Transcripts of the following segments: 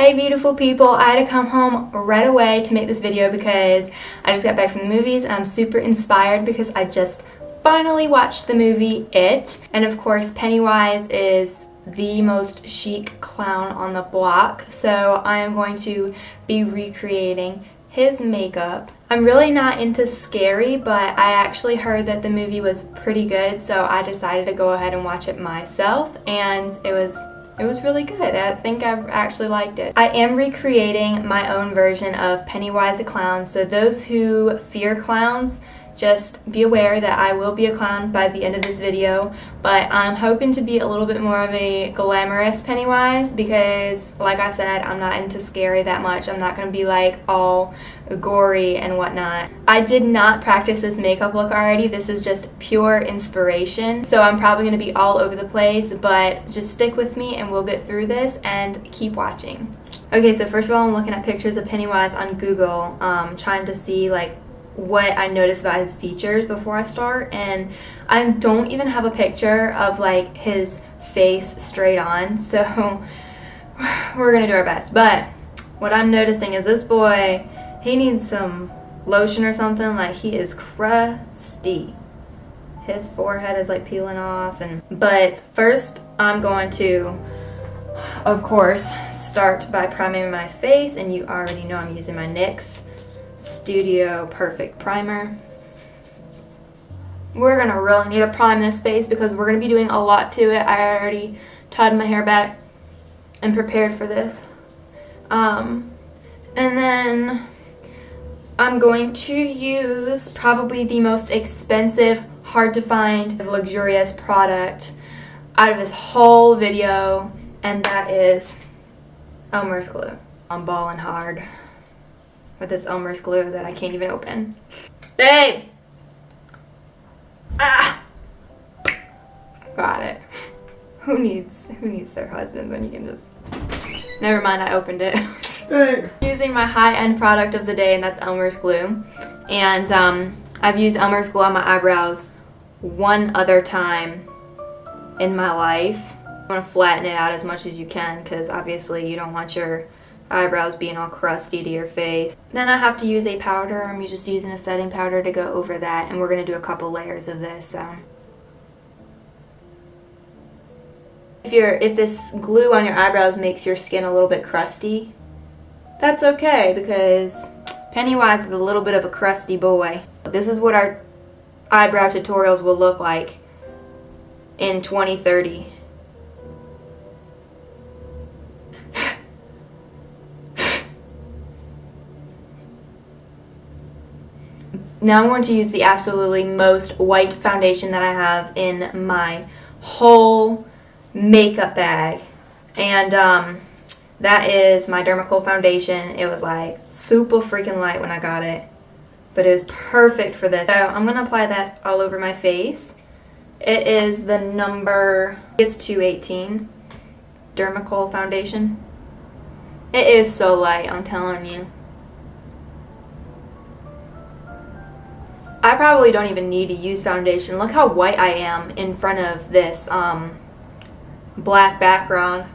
Hey beautiful people, I had to come home right away to make this video because I just got back from the movies and I'm super inspired because I just finally watched the movie It. And of course Pennywise is the most chic clown on the block, so I am going to be recreating his makeup. I'm really not into scary, but I actually heard that the movie was pretty good, so I decided to go ahead and watch it myself, and it was really good. I think I actually liked it. I am recreating my own version of Pennywise the Clown, so those who fear clowns, just be aware that I will be a clown by the end of this video, but I'm hoping to be a little bit more of a glamorous Pennywise because, like I said, I'm not into scary that much. I'm not going to be like all gory and whatnot. I did not practice this makeup look already. This is just pure inspiration, so I'm probably going to be all over the place, but just stick with me and we'll get through this and keep watching. Okay, so first of all, I'm looking at pictures of Pennywise on Google, trying to see like what I noticed about his features before I start, and I don't even have a picture of like his face straight on, so we're gonna do our best. But what I'm noticing is this boy, he needs some lotion or something. Like, he is crusty. His forehead is like peeling off, but first I'm going to, of course, start by priming my face, and you already know I'm using my NYX Studio Perfect Primer. We're gonna really need to prime this face because we're gonna be doing a lot to it. I already tied my hair back and prepared for this. And then I'm going to use probably the most expensive, hard to find, luxurious product out of this whole video, and that is Elmer's glue. I'm balling hard with this Elmer's glue that I can't even open. Babe! Ah! Got it. Who needs their husband when you can just... Never mind, I opened it. Hey. Using my high-end product of the day, and that's Elmer's glue. And I've used Elmer's glue on my eyebrows one other time in my life. You want to flatten it out as much as you can because obviously you don't want your eyebrows being all crusty to your face. Then I have to use a powder. I'm just using a setting powder to go over that, and we're going to do a couple layers of this. If this glue on your eyebrows makes your skin a little bit crusty, that's okay because Pennywise is a little bit of a crusty boy. This is what our eyebrow tutorials will look like in 2030. Now I'm going to use the absolutely most white foundation that I have in my whole makeup bag. And that is my Dermacool foundation. It was like super freaking light when I got it, but it was perfect for this. So I'm going to apply that all over my face. It is the number, it's 218 Dermacool foundation. It is so light, I'm telling you. I probably don't even need to use foundation. Look how white I am in front of this black background.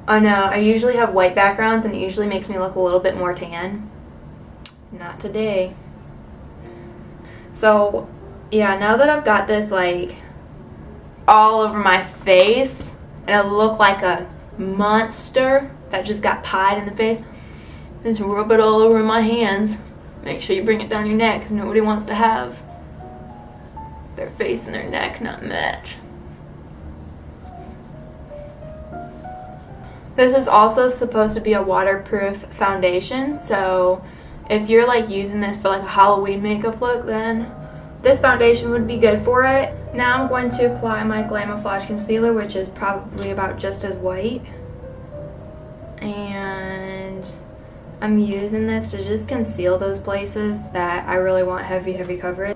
I know, I usually have white backgrounds and it usually makes me look a little bit more tan. Not today. So, yeah, now that I've got this like all over my face and I look like a monster that just got pied in the face, just rub it all over my hands. Make sure you bring it down your neck because nobody wants to have their face and their neck not match. This is also supposed to be a waterproof foundation, so if you're like using this for like a Halloween makeup look, then this foundation would be good for it. Now I'm going to apply my Glamouflage concealer, which is probably about just as white. And I'm using this to just conceal those places that I really want heavy coverage.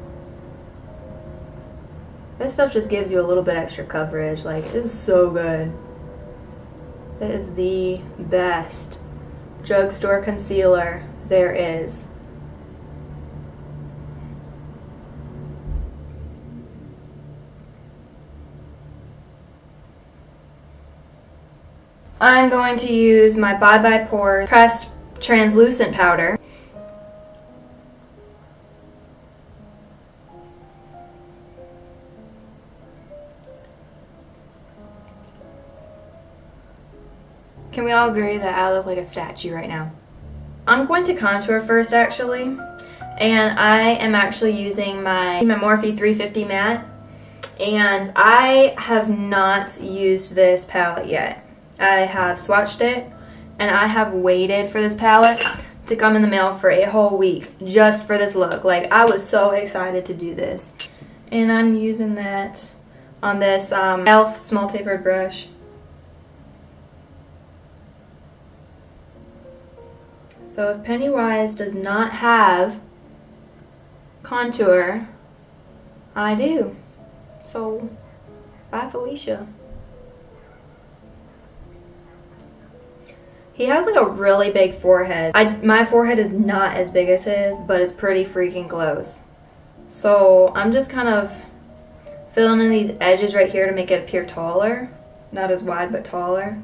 This stuff just gives you a little bit extra coverage. Like, it's so good. It is the best drugstore concealer there is. I'm going to use my Bye Bye Pores pressed translucent powder. Can we all agree that I look like a statue right now? I'm going to contour first actually, and I am actually using my Morphe 350 matte, and I have not used this palette yet. I have swatched it, and I have waited for this palette to come in the mail for a whole week just for this look. Like, I was so excited to do this. And I'm using that on this e.l.f. small tapered brush. So if Pennywise does not have contour, I do. So, bye Felicia. He has like a really big forehead. My forehead is not as big as his, but it's pretty freaking close. So I'm just kind of filling in these edges right here to make it appear taller. Not as wide, but taller.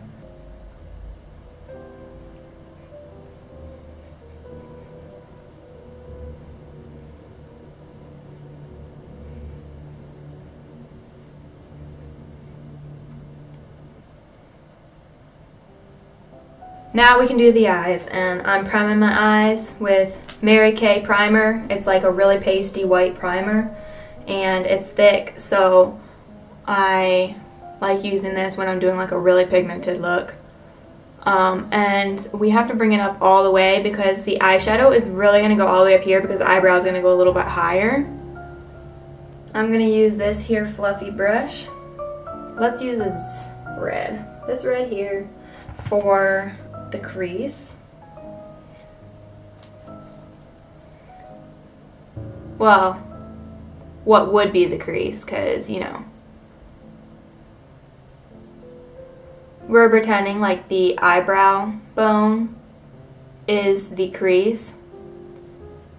Now we can do the eyes, and I'm priming my eyes with Mary Kay primer. It's like a really pasty white primer, and it's thick, so I like using this when I'm doing like a really pigmented look. And we have to bring it up all the way because the eyeshadow is really going to go all the way up here because the eyebrow is going to go a little bit higher. I'm going to use this here fluffy brush. Let's use this red here for the crease. Well, what would be the crease, because, you know, we're pretending like the eyebrow bone is the crease,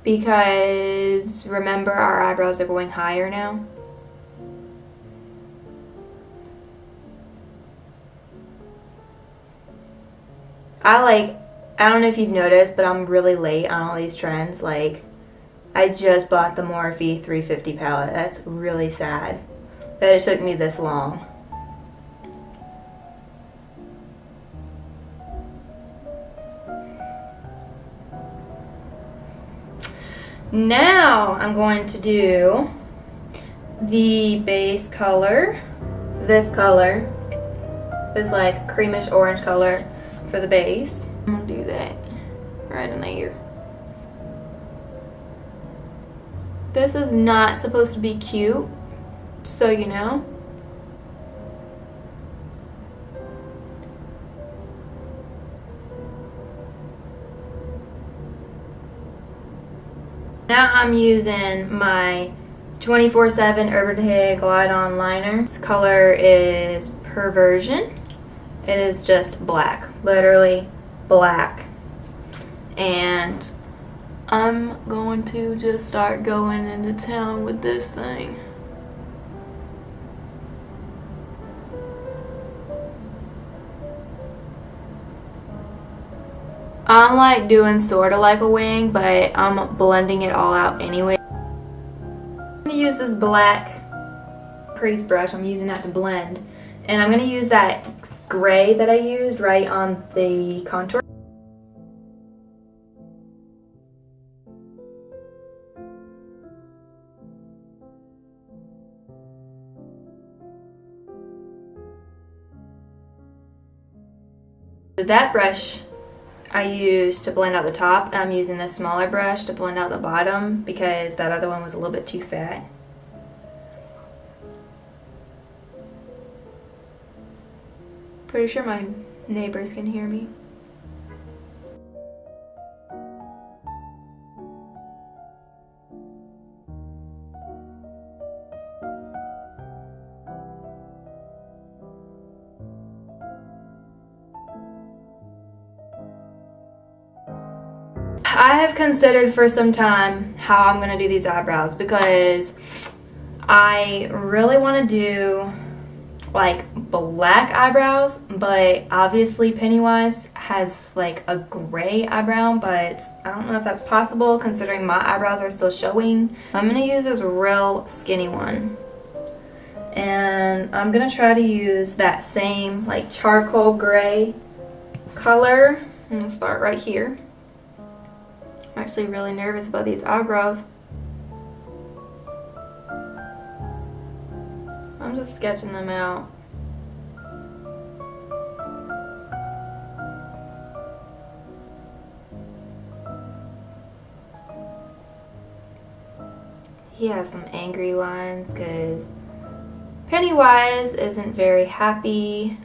because remember, our eyebrows are going higher now. I don't know if you've noticed, but I'm really late on all these trends. Like, I just bought the Morphe 350 palette. That's really sad that it took me this long. Now I'm going to do the base color. This color, this like creamish orange color for the base. I'm gonna do that right in here. This is not supposed to be cute, so you know. Now I'm using my 24/7 Urban Decay Glide On Liner. This color is Perversion. It is just black, literally black. And I'm going to just start going into town with this thing. I'm like doing sort of like a wing, but I'm blending it all out anyway. I'm going to use this black crease brush. I'm using that to blend. And I'm going to use that gray that I used right on the contour. That brush I used to blend out the top, and I'm using this smaller brush to blend out the bottom because that other one was a little bit too fat. Pretty sure my neighbors can hear me. I have considered for some time how I'm going to do these eyebrows because I really want to do like black eyebrows, but obviously Pennywise has like a gray eyebrow, but I don't know if that's possible considering my eyebrows are still showing. I'm gonna use this real skinny one, and I'm gonna try to use that same like charcoal gray color. I'm gonna start right here. I'm actually really nervous about these eyebrows. I'm just sketching them out. He has some angry lines because Pennywise isn't very happy.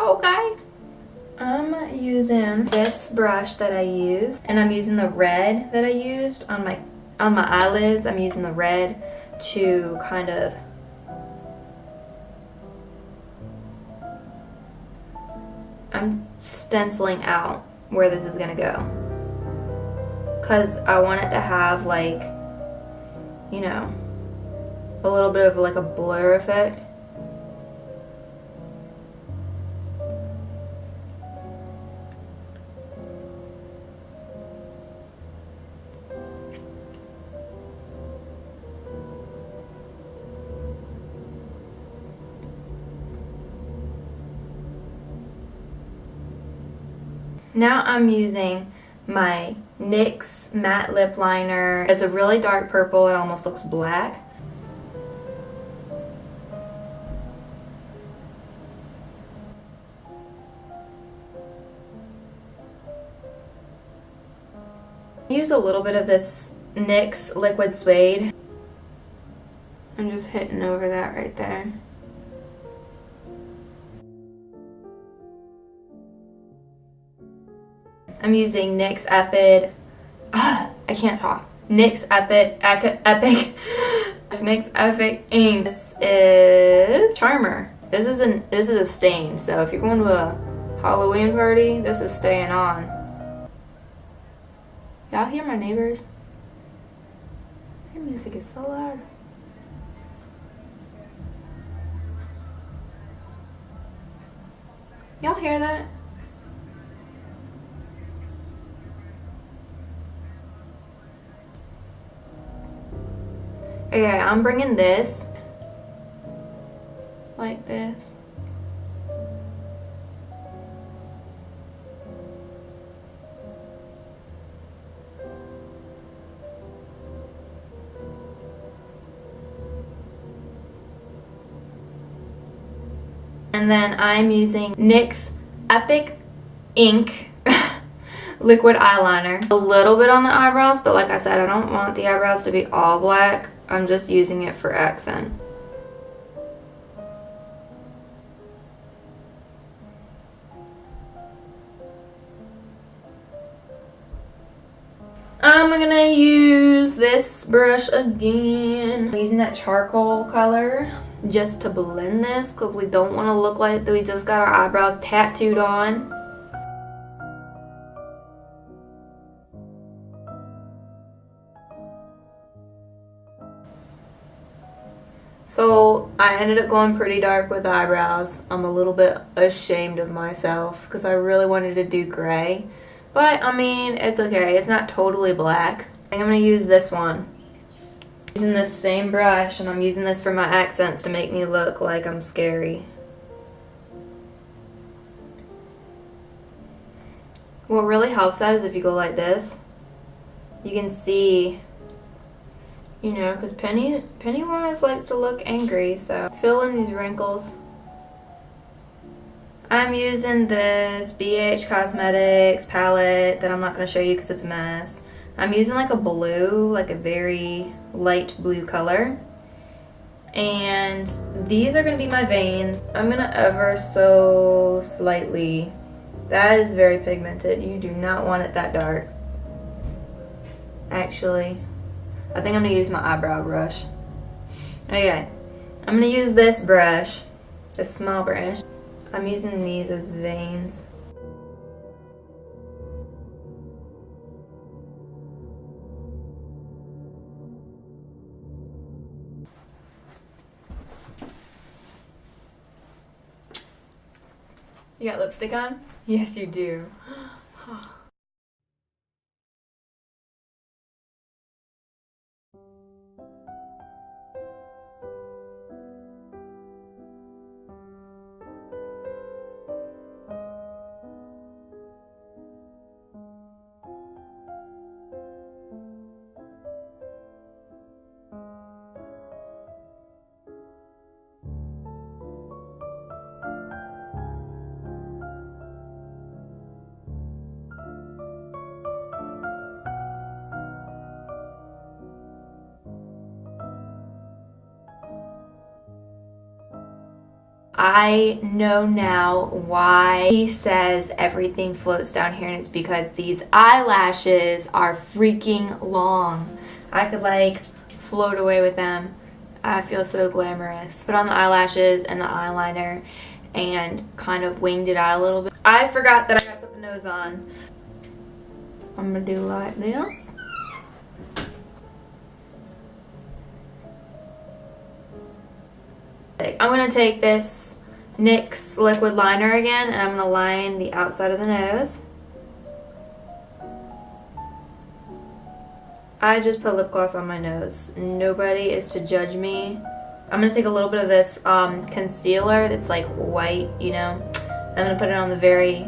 Okay. I'm using this brush that I used, and I'm using the red that I used on my eyelids. I'm using the red to kind of I'm stenciling out where this is gonna go, because I want it to have like, you know, a little bit of like a blur effect. Now I'm using my NYX matte lip liner. It's a really dark purple. It almost looks black. Use a little bit of this NYX liquid suede. I'm just hitting over that right there. I'm using NYX Epic. I can't talk. NYX Epic NYX Epic ink. This is Charmer. This is a stain. So if you're going to a Halloween party, this is staying on. Y'all hear my neighbors? Their music is so loud. Y'all hear that? Okay, I'm bringing this like this. And then I'm using NYX Epic Ink liquid eyeliner. A little bit on the eyebrows, but like I said, I don't want the eyebrows to be all black. I'm just using it for accent. I'm gonna use this brush again. I'm using that charcoal color just to blend this because we don't want to look like we just got our eyebrows tattooed on. So I ended up going pretty dark with the eyebrows. I'm a little bit ashamed of myself because I really wanted to do gray. But I mean, it's okay. It's not totally black. I think I'm going to use this one. Using this same brush, and I'm using this for my accents to make me look like I'm scary. What really helps that is if you go like this, you can see, you know, because Pennywise likes to look angry, so fill in these wrinkles. I'm using this BH Cosmetics palette that I'm not going to show you because it's a mess. I'm using like a blue, like a very light blue color. And these are going to be my veins. I'm going to ever so slightly That is very pigmented. You do not want it that dark. Actually, I think I'm gonna use my eyebrow brush. Okay, I'm gonna use this brush, this small brush. I'm using these as veins. You got lipstick on? Yes, you do. I know now why he says everything floats down here, and it's because these eyelashes are freaking long. I could like float away with them. I feel so glamorous. Put on the eyelashes and the eyeliner and kind of winged it out a little bit. I forgot that I gotta put the nose on. I'm gonna do like this. I'm gonna take this NYX liquid liner again, and I'm gonna line the outside of the nose. I just put lip gloss on my nose. Nobody is to judge me. I'm gonna take a little bit of this concealer that's like white, you know. I'm gonna put it on the very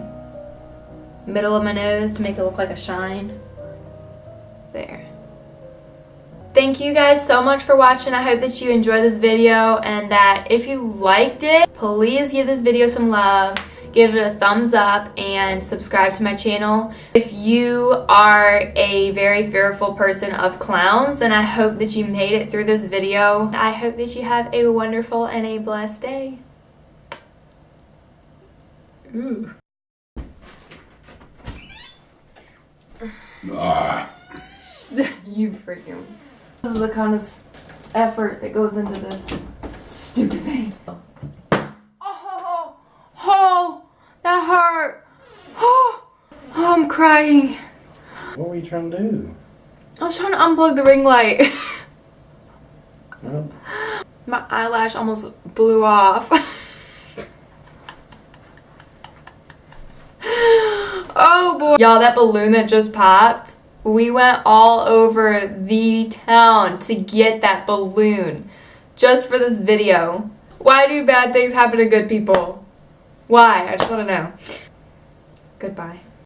middle of my nose to make it look like a shine. There. Thank you guys so much for watching. I hope that you enjoyed this video, and that if you liked it, please give this video some love, give it a thumbs up, and subscribe to my channel. If you are a very fearful person of clowns, then I hope that you made it through this video. I hope that you have a wonderful and a blessed day. Ooh. You freaking... This is the kind of effort that goes into this stupid thing. Oh, that hurt. Oh, I'm crying. What were you trying to do? I was trying to unplug the ring light. Well, my eyelash almost blew off. Oh boy. Y'all, that balloon that just popped, we went all over the town to get that balloon just for this video. Why do bad things happen to good people? Why? I just want to know. Goodbye.